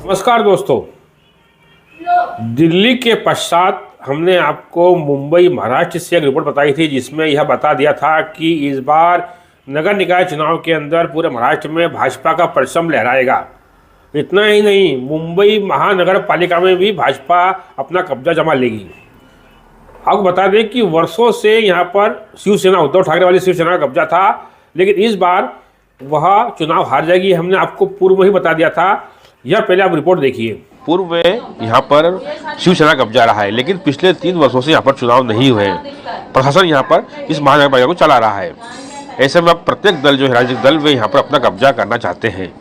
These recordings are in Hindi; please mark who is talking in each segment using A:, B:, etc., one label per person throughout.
A: नमस्कार दोस्तों, दिल्ली के पश्चात हमने आपको मुंबई महाराष्ट्र से एक रिपोर्ट बताई थी जिसमें यह बता दिया था कि इस बार नगर निकाय चुनाव के अंदर पूरे महाराष्ट्र में भाजपा का परचम लहराएगा। इतना ही नहीं, मुंबई महानगर पालिका में भी भाजपा अपना कब्जा जमा लेगी। आपको बता दें कि वर्षों से यहाँ पर शिवसेना, उद्धव ठाकरे वाली शिवसेना का कब्जा था, लेकिन इस बार वह चुनाव हार जाएगी। हमने आपको पूर्व में ही बता दिया था। यह पहले आप रिपोर्ट देखिए।
B: पूर्व में यहाँ पर शिवसेना कब्जा रहा है, लेकिन पिछले 3 वर्षों से यहाँ पर चुनाव नहीं हुए। प्रशासन यहाँ पर इस महानगर पालिका को चला रहा है। ऐसे में अब प्रत्येक दल जो है, राजनीतिक दल, वे यहाँ पर अपना कब्जा करना चाहते हैं।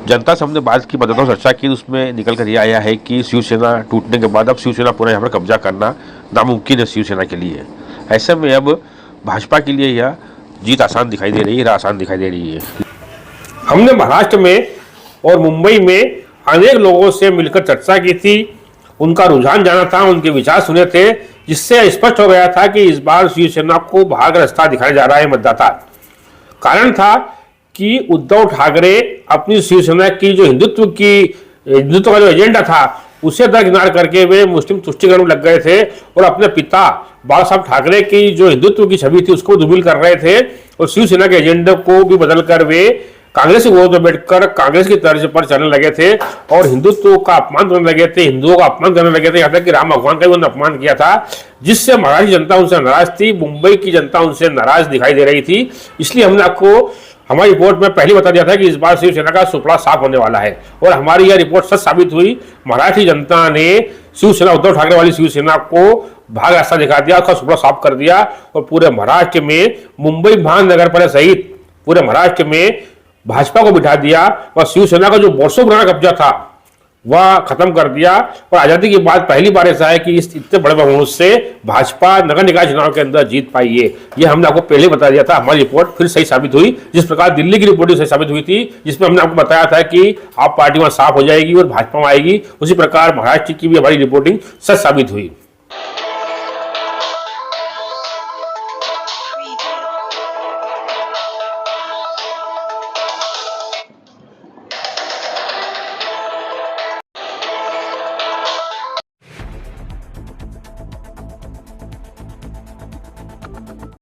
B: जनता से हमने बात की, मतदाताओं से चर्चा की, उसमें निकल कर यह आया है कि शिवसेना टूटने के बाद अब शिवसेना पूरा यहाँ पर कब्जा करना नामुमकिन है शिवसेना के लिए। ऐसे में अब भाजपा के लिए यह जीत आसान दिखाई दे रही है, आसान दिखाई दे रही है।
A: हमने महाराष्ट्र में और मुंबई में अनेक लोगों से मिलकर चर्चा की थी, उनका रुझान जाना था, उनके विचार सुने थे, जिससे स्पष्ट हो गया था कि इस बार शिवसेना को भाग रास्ता दिखाया जा रहा है मतदाता। कारण था कि उद्धव ठाकरे अपनी शिवसेना की जो हिंदुत्व का जो एजेंडा था उसे दरकिनार करके वे मुस्लिम तुष्टिकरण में लग गए थे और अपने पिता बाला साहब ठाकरे की जो हिंदुत्व की छवि थी उसको दुर्बल कर रहे थे और शिवसेना के एजेंडे को भी बदलकर वे कांग्रेस के गोद में बैठकर कांग्रेस की तर्ज पर चलने लगे थे और हिंदुत्व का अपमान करने लगे थे, हिंदुओं का अपमान करने लगे थे। यहाँ तक कि राम भगवान का भी उन्होंने अपमान किया था, जिससे महाराष्ट्र जनता उनसे नाराज थी, मुंबई की जनता उनसे नाराज दिखाई दे रही थी। इसलिए हमने आपको हमारी रिपोर्ट में पहले बता दिया था कि इस बार शिवसेना का सुपड़ा साफ होने वाला है और हमारी यह रिपोर्ट सच साबित हुई। महाराष्ट्र जनता ने शिवसेना, उद्धव ठाकरे वाली शिवसेना को भाग रास्ता दिखा दिया, उसका सुपड़ा साफ कर दिया और पूरे महाराष्ट्र में, मुंबई महानगर पालिका सहित पूरे महाराष्ट्र में भाजपा को बिठा दिया और शिवसेना का जो वर्षों पुराना कब्जा था वह खत्म कर दिया। और आजादी के बाद पहली बार ऐसा है कि इस इतने बड़े बहुमत से भाजपा नगर निकाय चुनाव के अंदर जीत पाई है। ये हमने आपको पहले बता दिया था। हमारी रिपोर्ट फिर सही साबित हुई, जिस प्रकार दिल्ली की रिपोर्ट सही साबित हुई थी, जिसमें हमने आपको बताया था कि आप पार्टी वहां साफ हो जाएगी और भाजपा में आएगी, उसी प्रकार महाराष्ट्र की भी हमारी रिपोर्टिंग सच साबित हुई।